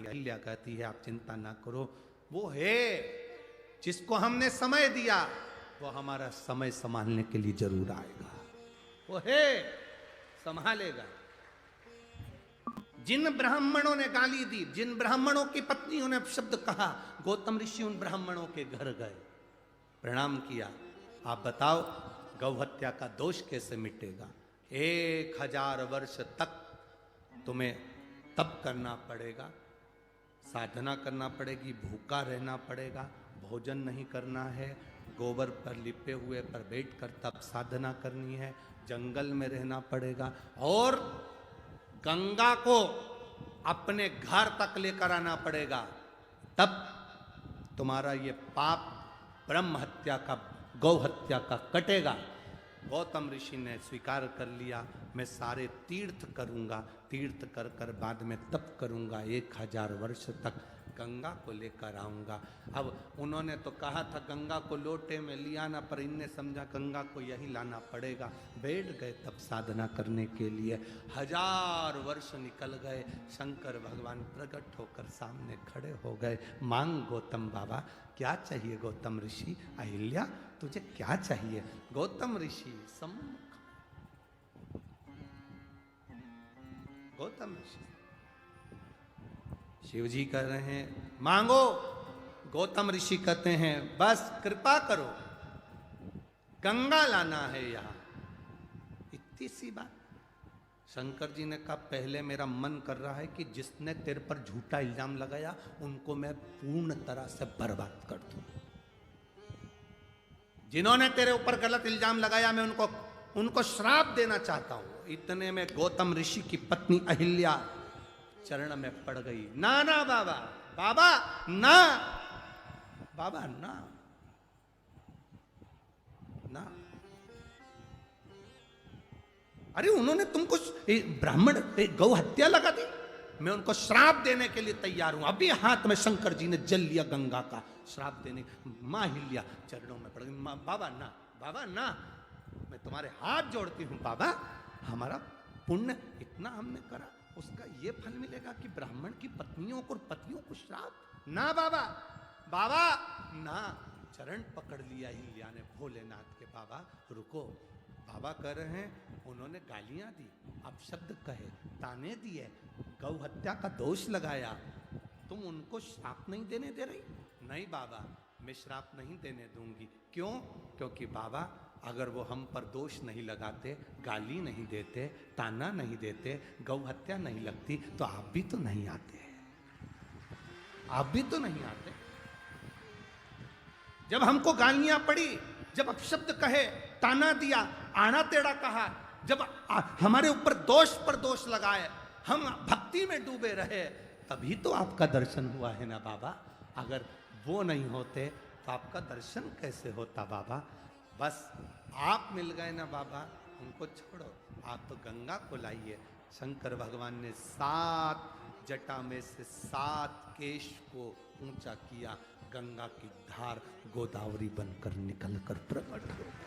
अहिल्या कहती है आप चिंता ना करो, वो है जिसको हमने समय दिया, वो हमारा समय संभालने के लिए जरूर आएगा, वो है संभालेगा। जिन ब्राह्मणों ने गाली दी, जिन ब्राह्मणों की पत्नियों ने शब्द कहा, गौतम ऋषि उन ब्राह्मणों के घर गए, प्रणाम किया, आप बताओ गौ हत्या का दोष कैसे मिटेगा? 1000 वर्ष तक तुम्हें तप करना पड़ेगा, साधना करना पड़ेगी, भूखा रहना पड़ेगा, भोजन नहीं करना है, गोबर पर लिपे हुए पर बैठकर तप साधना करनी है, जंगल में रहना पड़ेगा और गंगा को अपने घर तक लेकर आना पड़ेगा, तब तुम्हारा ये पाप ब्रह्म हत्या का, गौ हत्या का कटेगा। गौतम ऋषि ने स्वीकार कर लिया, मैं सारे तीर्थ करूंगा, तीर्थ कर कर बाद में तप करूंगा, 1000 वर्ष तक गंगा को लेकर आऊंगा। अब उन्होंने तो कहा था गंगा को लोटे में लिया ना, पर इनने समझा गंगा को यही लाना पड़ेगा, बैठ गए तप साधना करने के लिए। 1000 वर्ष निकल गए, शंकर भगवान प्रकट होकर सामने खड़े हो गए, मांग गौतम बाबा क्या चाहिए? गौतम ऋषि, अहिल्या तुझे क्या चाहिए? गौतम ऋषि सम्मुख, गौतम ऋषि शिव जी कह रहे हैं मांगो, गौतम ऋषि कहते हैं बस कृपा करो, गंगा लाना है यहां, इतनी सी बात। शंकर जी ने कहा पहले मेरा मन कर रहा है कि जिसने तेरे पर झूठा इल्जाम लगाया उनको मैं पूर्ण तरह से बर्बाद कर दूं। जिन्होंने तेरे ऊपर गलत इल्जाम लगाया मैं उनको श्राप देना चाहता हूं। इतने में गौतम ऋषि की पत्नी अहिल्या चरण में पड़ गई, ना ना बाबा, बाबा ना, बाबा ना, ना। अरे उन्होंने तुमको ब्राह्मण गौ हत्या लगा दी, मैं उनको श्राप देने के लिए तैयार हूं। अभी हाथ में शंकर जी ने जल लिया गंगा का, श्राप देने। मां अहिल्या चरणों में पड़ गई, बाबा ना, बाबा ना, मैं तुम्हारे हाथ जोड़ती हूं बाबा, हमारा पुण्य इतना हमने करा, उसका ये फल मिलेगा कि ब्राह्मण की पत्नियों को और पतियों को श्राप? ना बाबा, बाबा ना। चरण पकड़ लिया अहिल्या ने भोलेनाथ के, बाबा रुको। बाबा कह रहे हैं उन्होंने गालियां दी, अपशब्द कहे, ताने दिए, गौ हत्या का दोष लगाया, तुम उनको श्राप नहीं देने दे रही? नहीं बाबा, मैं श्राप नहीं देने दूंगी। क्यों? क्योंकि बाबा अगर वो हम पर दोष नहीं लगाते, गाली नहीं देते, ताना नहीं देते, गौ हत्या नहीं लगती, तो आप भी तो नहीं आते, आप भी तो नहीं आते। जब हमको गालियां पड़ी, जब अपशब्द कहे, ताना दिया, आना टेढ़ा कहा, जब हमारे ऊपर दोष पर दोष लगाए, हम भक्ति में डूबे रहे, तभी तो आपका दर्शन हुआ है ना बाबा। अगर वो नहीं होते तो आपका दर्शन कैसे होता बाबा? बस आप मिल गए ना बाबा, उनको छोड़ो, आप तो गंगा को लाइए। शंकर भगवान ने 7 जटा में से 7 केश को ऊंचा किया, गंगा की धार गोदावरी बनकर निकलकर प्रकट हो गई।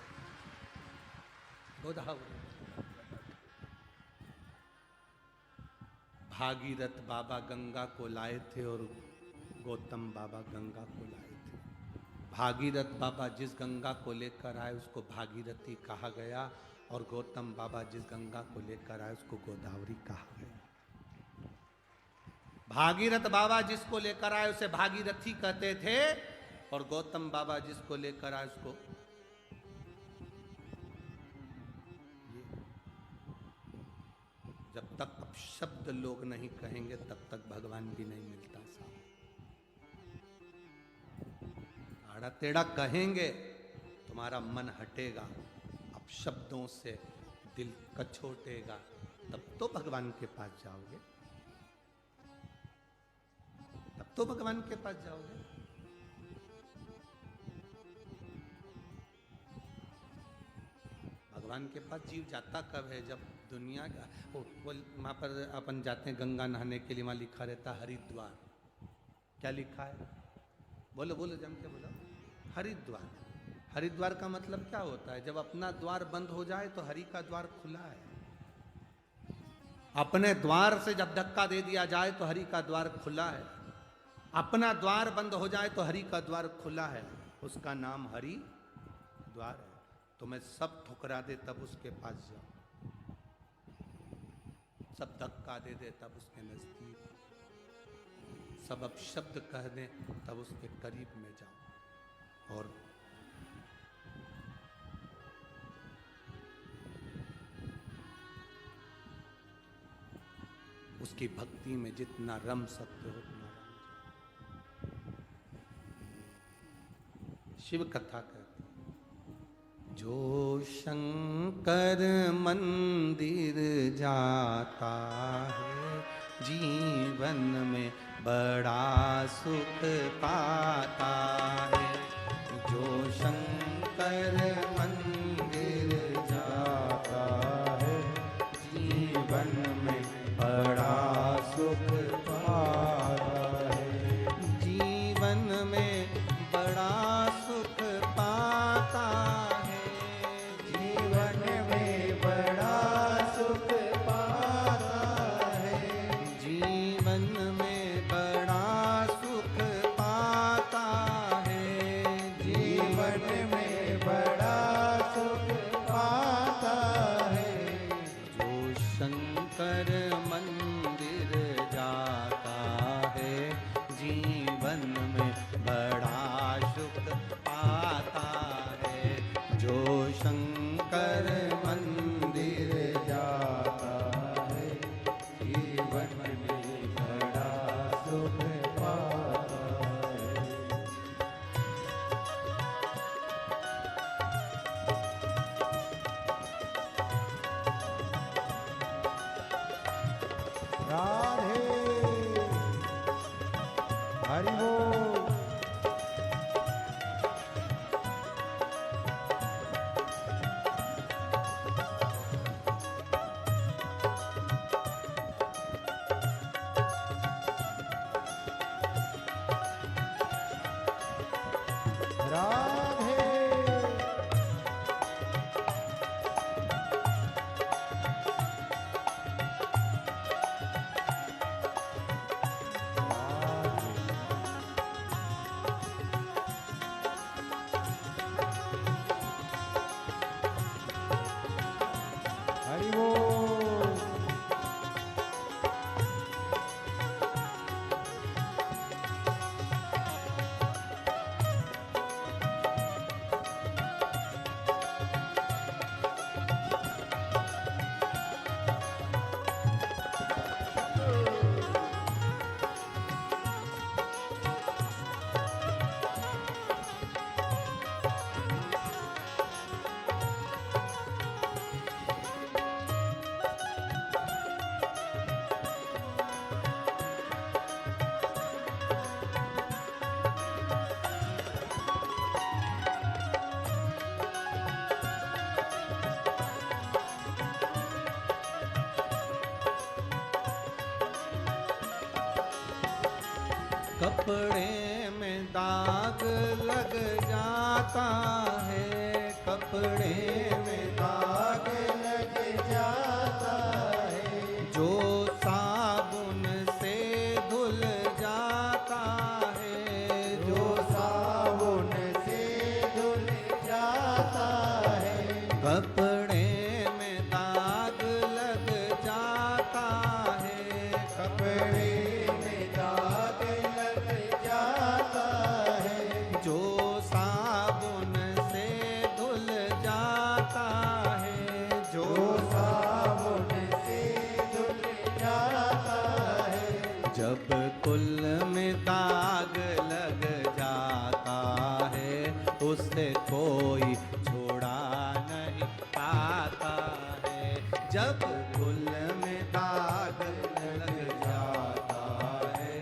गोदावरी, भागीरथ बाबा गंगा को लाए थे और गौतम बाबा गंगा को लाए थे। भागीरथ बाबा जिस गंगा को लेकर आए उसको भागीरथी कहा गया, और गौतम बाबा जिस गंगा को लेकर आए उसको गोदावरी कहा गया। भागीरथ बाबा जिसको लेकर आए उसे भागीरथी कहते थे, और गौतम बाबा जिसको लेकर आए उसको जब तक अपशब्द लोग नहीं कहेंगे तब तक भगवान भी नहीं मिलता साहब। आड़ा टेढ़ा कहेंगे तुम्हारा मन हटेगा, अपशब्दों से दिल कछोटेगा, तब तो भगवान के पास जाओगे, तब तो भगवान के पास जाओगे। भगवान के पास जीव जाता कब है? जब दुनिया का वो वहाँ पर अपन जाते हैं गंगा नहाने के लिए, वहाँ लिखा रहता हरिद्वार। क्या लिखा है? बोलो बोलो, जम के बोलो। हरिद्वार। हरिद्वार का मतलब क्या होता है? जब अपना द्वार बंद हो जाए तो हरि का द्वार खुला है। अपने द्वार से जब धक्का दे दिया जाए तो हरि का द्वार खुला है, अपना द्वार बंद हो जाए तो हरि का द्वार खुला है। उसका नाम हरि द्वार है। तुम्हें सब ठुकरा दे तब उसके पास जाओ, सब धक्का दे दे तब उसके नजदीक, सब अपशब्द कह दे तब उसके करीब में जाओ। और उसकी भक्ति में जितना रम सकते हो उतना रम जाओ। शिव कथा कहती है, जो शंकर मंदिर जाता है जीवन में बड़ा सुख पाता है। जो शंकर मंदिर जाता है जीवन में बड़ा सुख पाता है। जीवन में बड़ा सुख पाता है। जीवन में बड़ा सुख पाता है। जीवन में बड़ा सुख पाता है। जीवन में बड़ा सुख पाता है। जो शंकर मंदिर जाता है जीवन में बड़ा सुख पाता है। जो शंकर मंदिर जाता है जीवन में बड़ा सुख पाता है। राधे हरि बोल। राधे हरि बोल। कपड़े में दाग लग जाता है। कपड़े में दाग लग जाता है। जो साबुन से धुल जाता है। जो साबुन से धुल जाता है। कपड़े में दाग लग जाता है। कपड़े में दाग लग जाता है। जो साबुन से धुल जाता है। जो साबुन से धुल जाता है। जब कुल में दाग लग जाता है उससे कोई छुड़ा नहीं पाता है। जब कुल में दाग लग जाता है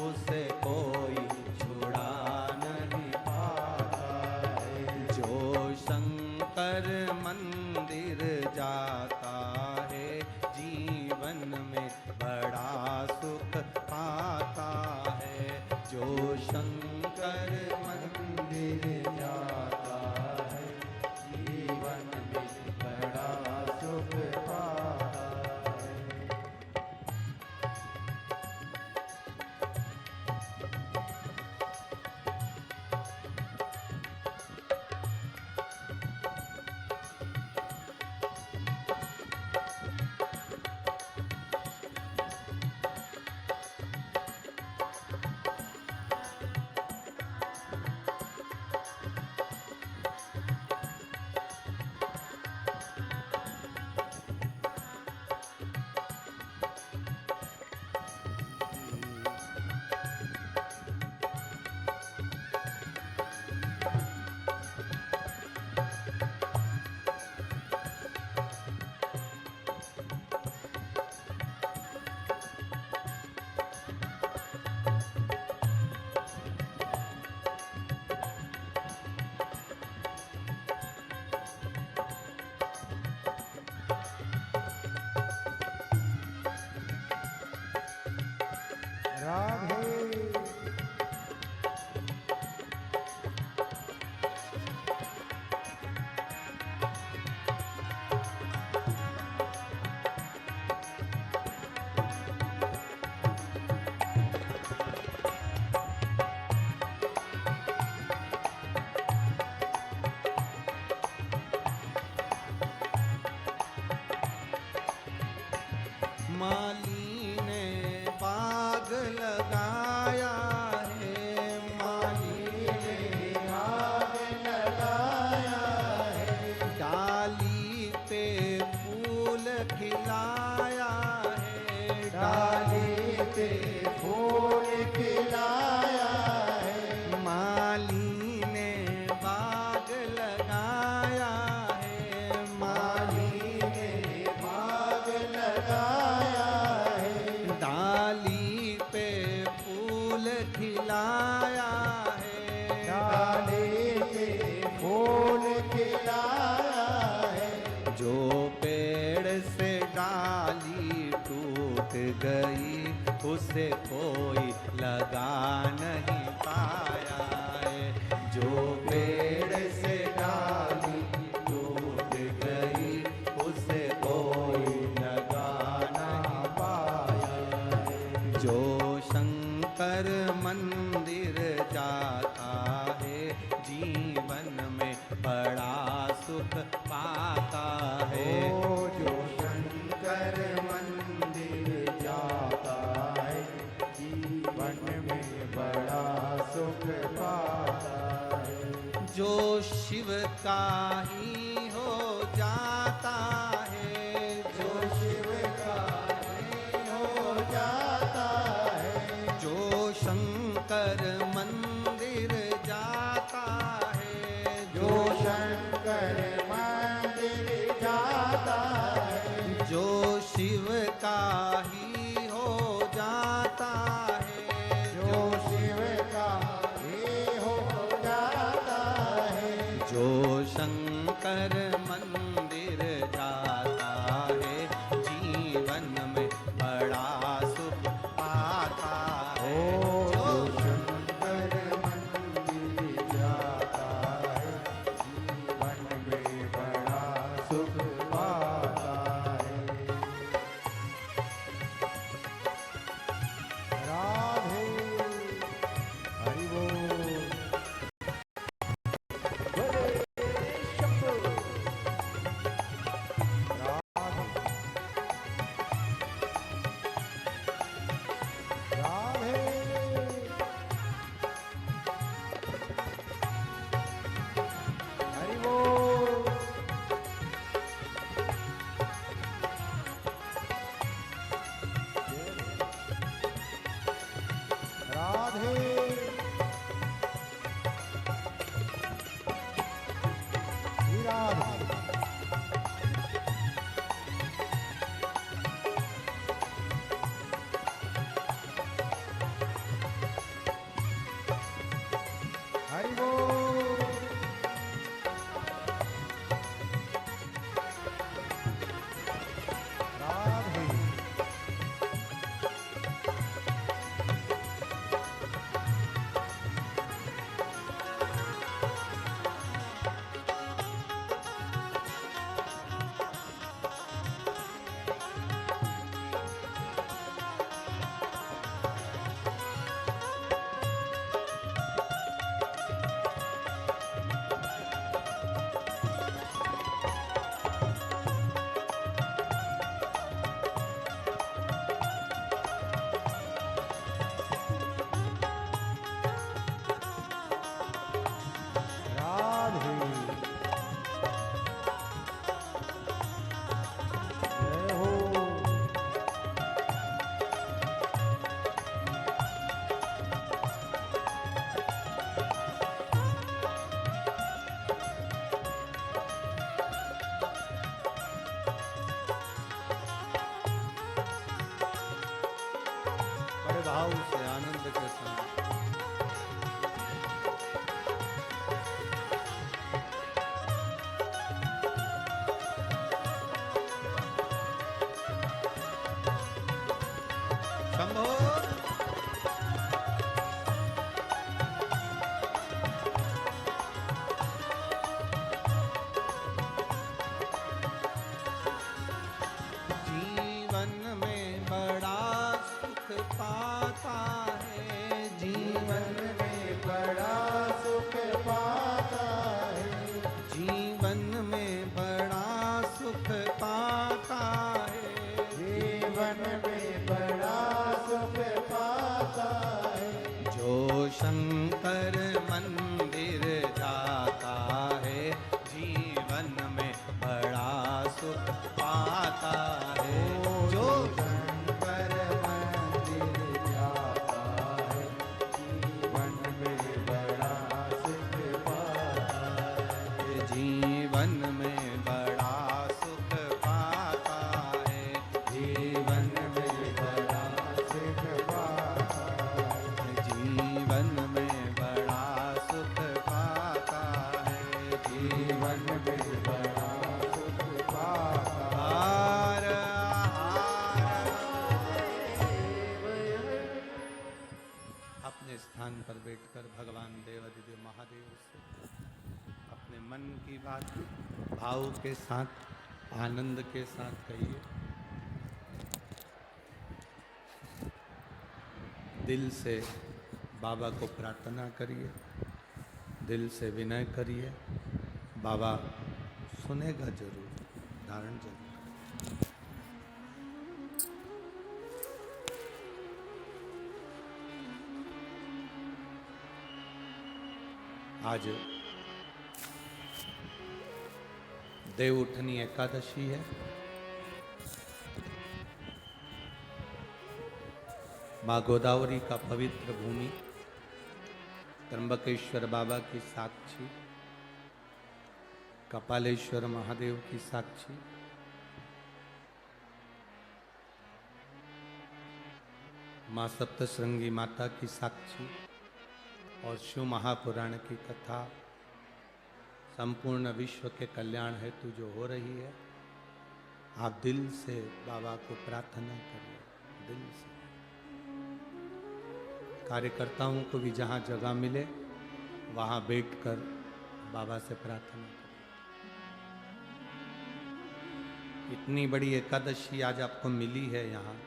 उससे कोई छुड़ा नहीं पाता है। जो शंकर मंदिर जाता है जीवन में बड़ा सुख पाता है। जो शंकर मंदिर जाता है राधे माली ने बाग लगाया है, माली ने बाग लगाया है, डाली पे फूल खिलाया है, डाली पे फूल खिलाया है, माली ने बाग लगाया है, माली ने बाग लगाया है, डाली पे फूल खिलाया है, डाली पे फूल खिलाया है, जो पेड़ से डाली टूट गई उसे कोई लगा नहीं पाया है, जो पेड़ से डाली टूट गई उसे कोई लगा नहीं पाया है, जो शंकर मंदिर जाता है जीवन में बड़ा सुख पाता है, ओ जो शंकर मंदिर जाता है जीवन में बड़ा सुख पाता है, जो शिव का ही हो जाता है, जो शिव का ही हो जाता है, जो शंकर मंदिर जाता है, जो शंकर मंदिर जाता है, जो शिव का ही हो जाता है, जो शिव का ही हो जाता है, जो शंकर मंदिर जाता है जीवन में बड़ा सुख पाता है, ओ जो जो शंकर मंदिर जाता है जीवन में बड़ा सुख पाता है। राधे हरि बोल बोले शंभो राधे हरि बोल राधे श्री राधे हरि बोल राधे राधे जय हो बड़े भाव से आनंद के साथ शंभो पाता है, जीवन में बड़ा सुख पाता है, जीवन में बड़ा सुख पाता है, जीवन में बड़ा सुख पाता है। जो शंकर मंदिर जाता है, जीवन में बड़ा सुख पाता है। जो शंकर मंदिर जाता है, जीवन में बड़ा सुख पाता है, जीवन में बड़ा सुख पाता है, जीवन में बड़ा सुख पाता है, जीवन में बड़ा सुख पाता है, जीवन में बड़ा सुख पाता है। हार हार। अपने स्थान पर बैठकर भगवान देवादिदेव महादेव से अपने मन की बात भाव के साथ, आनंद के साथ कहिए। दिल से बाबा को प्रार्थना करिए, दिल से विनय करिए। बाबा सुनेगा जरूर, धारण जरूर। आज देवउठनी एकादशी है। माँ गोदावरी का पवित्र भूमि, त्र्यंबकेश्वर बाबा की साक्षी, कपालेश्वर महादेव की साक्षी, माँ सप्तश्रृंगी माता की साक्षी और शिव महापुराण की कथा संपूर्ण विश्व के कल्याण हेतु जो हो रही है, आप दिल से बाबा को प्रार्थना करिए। दिल से कार्यकर्ताओं को भी जहाँ जगह मिले वहाँ बैठकर बाबा से प्रार्थना करें। इतनी बड़ी एकादशी आज आपको मिली है यहाँ,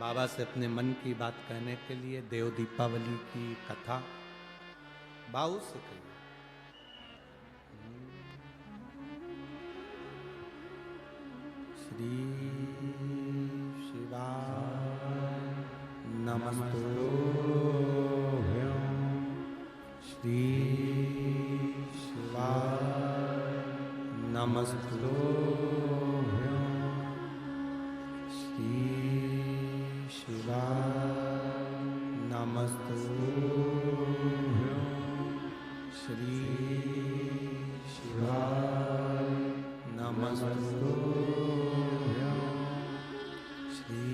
बाबा से अपने मन की बात कहने के लिए। देव दीपावली की कथा भाव से कहिए। श्री शिवाय नमस्तुभ्यं, श्री शिवाय नमस्तुभ्यं, श्री शिवाय नमस्तुभ्यं, श्री शिवाय नमस्तुभ्यं, श्री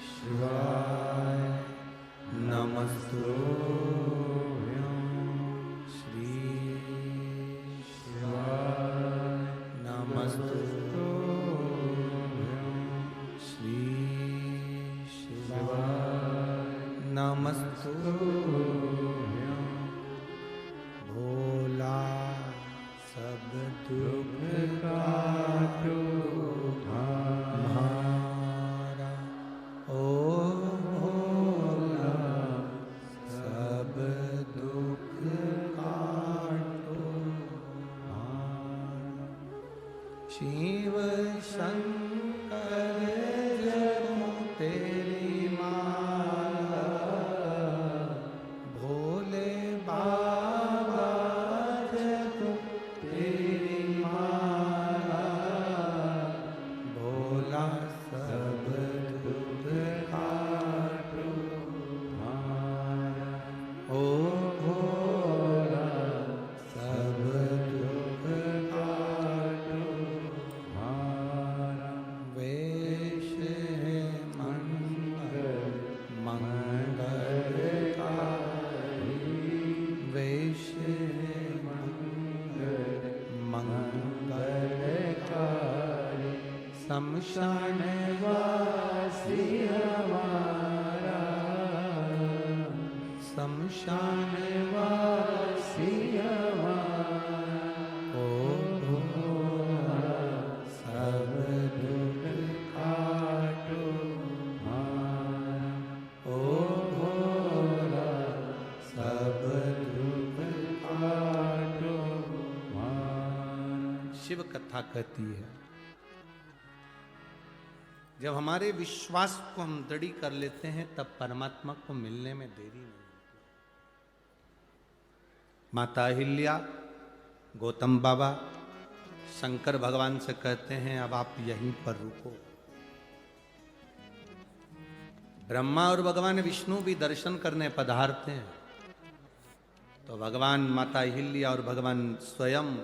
शिवाय नमस्तुभ्यं, श्री शिवाय नमस्तुभ्यं, श्री शिवाय नमस्तुभ्यं। भोला सब दुख काटो हमारा, ओ भोला सब दुख काटो हमारा। शिव शंकर जपो तेरी माला, भोले बाबा जपो तेरी माला, भोला सब दुख काटो हमारा, ओ भोला सब दुख काटो हमारा। वेश है मंगल मंगलकारी, वेश है मंगल मंगलकारी, शमशान वासी हमारा, शमशान वासी हमारा, ओ भोला सब दुख का कथा कहती है। जब हमारे विश्वास को हम दृढ़ कर लेते हैं तब परमात्मा को मिलने में देरी नहीं होती। माता अहिल्या गौतम बाबा शंकर भगवान से कहते हैं अब आप यहीं पर रुको। ब्रह्मा और भगवान विष्णु भी दर्शन करने पधारते हैं तो भगवान माता अहिल्या और भगवान स्वयं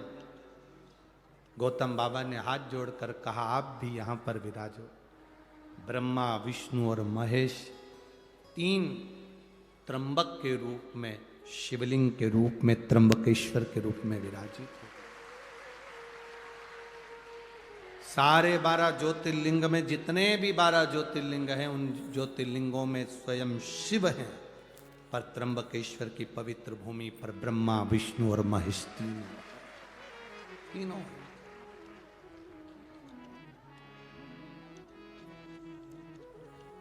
गौतम बाबा ने हाथ जोड़कर कहा आप भी यहां पर विराजो। ब्रह्मा विष्णु और महेश तीन त्र्यंबक के रूप में, शिवलिंग के रूप में, त्र्यंबकेश्वर के रूप में विराजित हो। सारे 12 ज्योतिर्लिंग में जितने भी 12 ज्योतिर्लिंग हैं उन ज्योतिर्लिंगों में स्वयं शिव हैं, पर त्र्यंबकेश्वर की पवित्र भूमि पर ब्रह्मा विष्णु और महेश तीनों।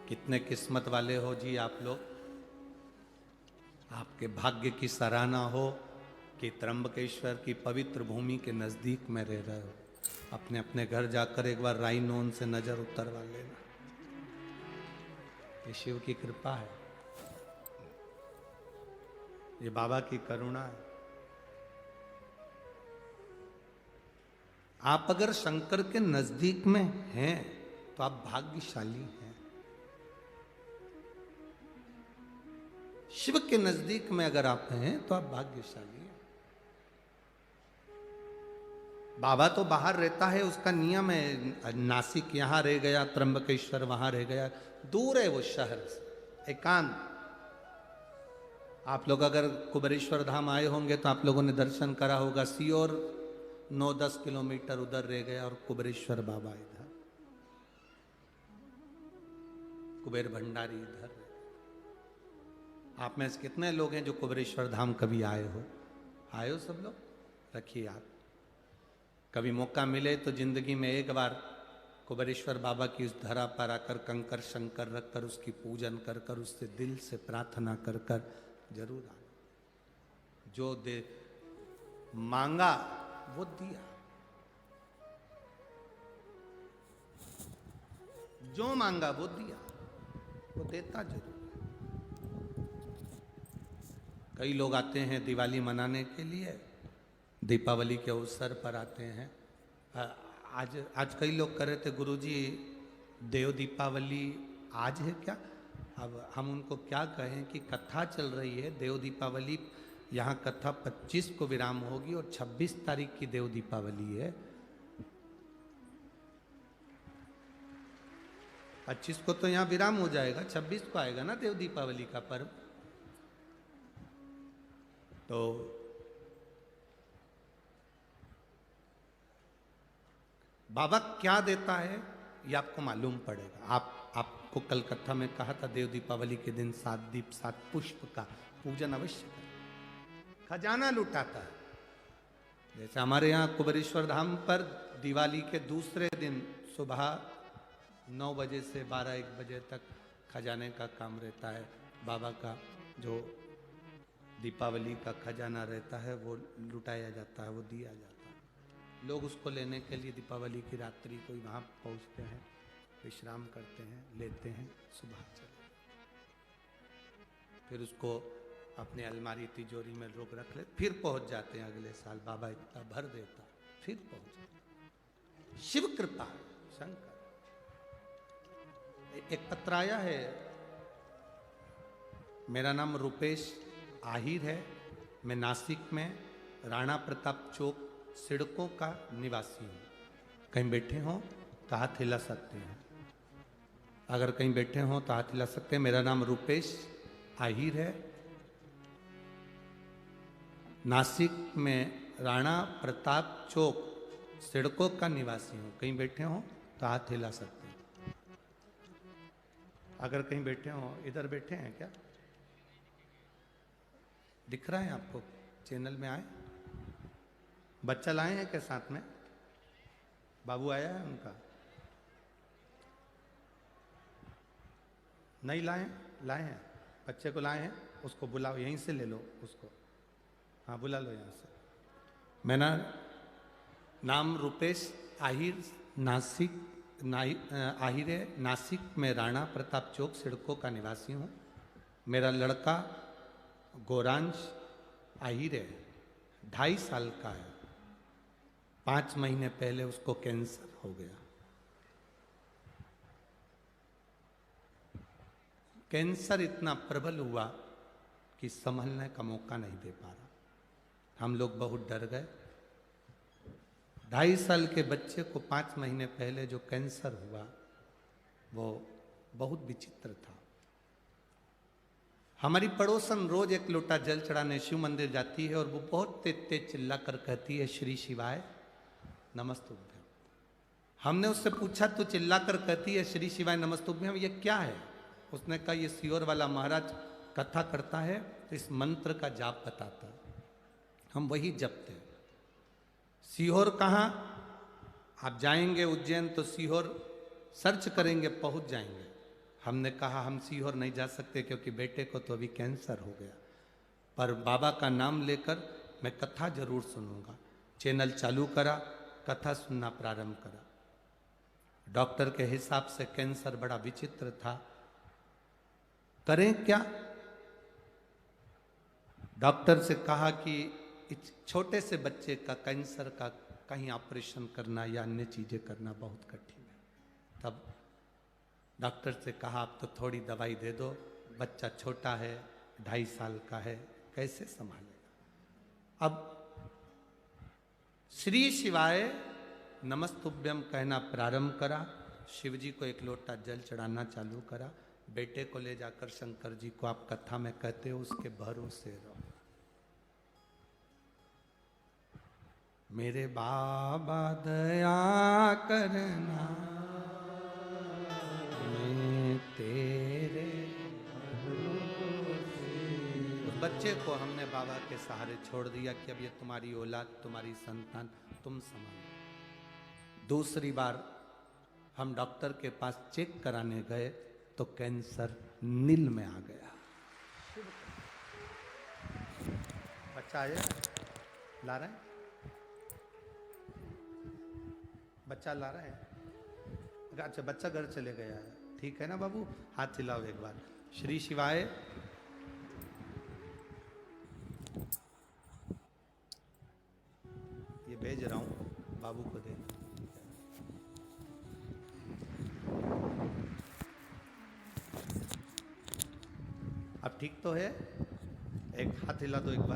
कितने किस्मत वाले हो जी आप लोग। आपके भाग्य की सराहना हो कि त्र्यंबकेश्वर की पवित्र भूमि के नजदीक में रह रहे हो। अपने अपने घर जाकर एक बार राइनोन से नजर उतरवा लेना, ये शिव की कृपा है, ये बाबा की करुणा है। आप अगर शंकर के नजदीक में हैं तो आप भाग्यशाली हैं। शिव के नजदीक में अगर आप हैं तो आप भाग्यशाली हैं। बाबा तो बाहर रहता है, उसका नियम है। नासिक यहां रह गया, त्र्यंबकेश्वर वहां रह गया, दूर है वो शहर से, एकांत। आप लोग अगर कुबेरेश्वर धाम आए होंगे तो आप लोगों ने दर्शन करा होगा, सीओर 9-10 किलोमीटर उधर रह गया और कुबेरेश्वर बाबा इधर, कुबेर भंडारी इधर। आप में से कितने लोग हैं जो कुबेरेश्वर धाम कभी आए हो? आए हो सब लोग? रखिए आप, कभी मौका मिले तो जिंदगी में एक बार कुबेरेश्वर बाबा की उस धरा पर आकर कंकर शंकर रखकर उसकी पूजन कर कर, उससे दिल से प्रार्थना कर कर जरूर आना। जो दे मांगा वो दिया, जो मांगा वो दिया, वो देता जरूर। कई लोग आते हैं दिवाली मनाने के लिए, दीपावली के अवसर पर आते हैं। आज कई लोग कह रहे थे गुरुजी देव दीपावली आज है क्या? अब हम उनको क्या कहें कि कथा चल रही है देव दीपावली, यहाँ कथा 25 को विराम होगी और 26 तारीख की देव दीपावली है। 25 को तो यहाँ विराम हो जाएगा, 26 को आएगा ना देव दीपावली का पर्व। तो बाबा क्या देता है ये आपको मालूम पड़ेगा। आपको कल कथा में कहा था देव दीपावली के दिन 7 दीप 7 पुष्प का पूजन अवश्य करें, खजाना लुटाता है। जैसे हमारे यहाँ कुबेरेश्वर धाम पर दिवाली के दूसरे दिन सुबह 9 बजे से 12-1 बजे तक खजाने का काम रहता है। बाबा का जो दीपावली का खजाना रहता है वो लुटाया जाता है, वो दिया जाता है। लोग उसको लेने के लिए दीपावली की रात्रि को वहाँ पहुँचते हैं, विश्राम करते हैं, लेते हैं, सुबह चले, फिर उसको अपने अलमारी तिजोरी में लोग रख ले, फिर पहुँच जाते हैं अगले साल। बाबा इतना भर देता, फिर पहुँच जाते। शिव कृपा, शंकर। एक पत्र आया है, मेरा नाम रुपेश आहिर है, मैं नासिक में राणा प्रताप चौक सिड़कों का निवासी हूँ। कहीं बैठे हों तो हाथ हिला सकते हैं, अगर कहीं बैठे हों तो हाथ हिला सकते हैं। मेरा नाम रुपेश आहिर है, नासिक में राणा प्रताप चौक सिड़कों का निवासी हूँ। कहीं बैठे हों तो हाथ हिला सकते हैं, अगर कहीं बैठे हों। इधर बैठे हैं क्या? दिख रहा है आपको? चैनल में आए? बच्चा लाए हैं क्या साथ में? बाबू आया है उनका? नहीं लाए? लाए हैं, बच्चे को लाए हैं, उसको बुलाओ, यहीं से ले लो उसको। हाँ बुला लो यहाँ से। मैं ना नाम रूपेश आहिर, आहिर है, नासिक में राणा प्रताप चौक सिडको का निवासी हूँ। मेरा लड़का गौरांश आहिर है, 2.5 साल का है। 5 महीने पहले उसको कैंसर हो गया। कैंसर इतना प्रबल हुआ कि संभलने का मौका नहीं दे पा रहा। हम लोग बहुत डर गए। 2.5 साल के बच्चे को 5 महीने पहले जो कैंसर हुआ वो बहुत विचित्र था। हमारी पड़ोसन रोज 1 लोटा जल चढ़ाने शिव मंदिर जाती है और वो बहुत तेज तेज चिल्ला कर कहती है, श्री शिवाय नमस्तुभ्यम। हमने उससे पूछा, तो चिल्ला कर कहती है श्री शिवाय नमस्तुभ्यम, ये क्या है? उसने कहा, ये सीहोर वाला महाराज कथा करता है तो इस मंत्र का जाप बताता है, हम वही जपते हैं। सीहोर कहाँ? आप जाएंगे उज्जैन तो सीहोर सर्च करेंगे, पहुंच जाएंगे। हमने कहा हम सीहोर नहीं जा सकते क्योंकि बेटे को तो अभी कैंसर हो गया, पर बाबा का नाम लेकर मैं कथा जरूर सुनूंगा। चैनल चालू करा, कथा सुनना प्रारंभ करा। डॉक्टर के हिसाब से कैंसर बड़ा विचित्र था। करें क्या? डॉक्टर से कहा कि इस छोटे से बच्चे का कैंसर का कहीं ऑपरेशन करना या अन्य चीजें करना बहुत कठिन है। तब डॉक्टर से कहा, आप तो थोड़ी दवाई दे दो, बच्चा छोटा है, 2.5 साल का है, कैसे संभालेगा। अब श्री शिवाय नमस्तुभ्यम कहना प्रारंभ करा। शिव जी को 1 लोटा जल चढ़ाना चालू करा। बेटे को ले जाकर शंकर जी को आप कथा में कहते हो, उसके भरोसे रहो। मेरे बाबा दया करना, मैं तेरे उस बच्चे को हमने बाबा के सहारे छोड़ दिया कि अब ये तुम्हारी औलाद, तुम्हारी संतान, तुम संभालो। दूसरी बार हम डॉक्टर के पास चेक कराने गए तो कैंसर नील में आ गया। बच्चा आया, ला रहे हैं, बच्चा ला रहे हैं। अच्छा, बच्चा घर चले गया है, ठीक है ना बाबू? हाथ हिलाओ एक बार। श्री शिवाय। ये भेज रहा हूं, बाबू को दे। अब ठीक तो है? एक हाथ हिला दो एक बार।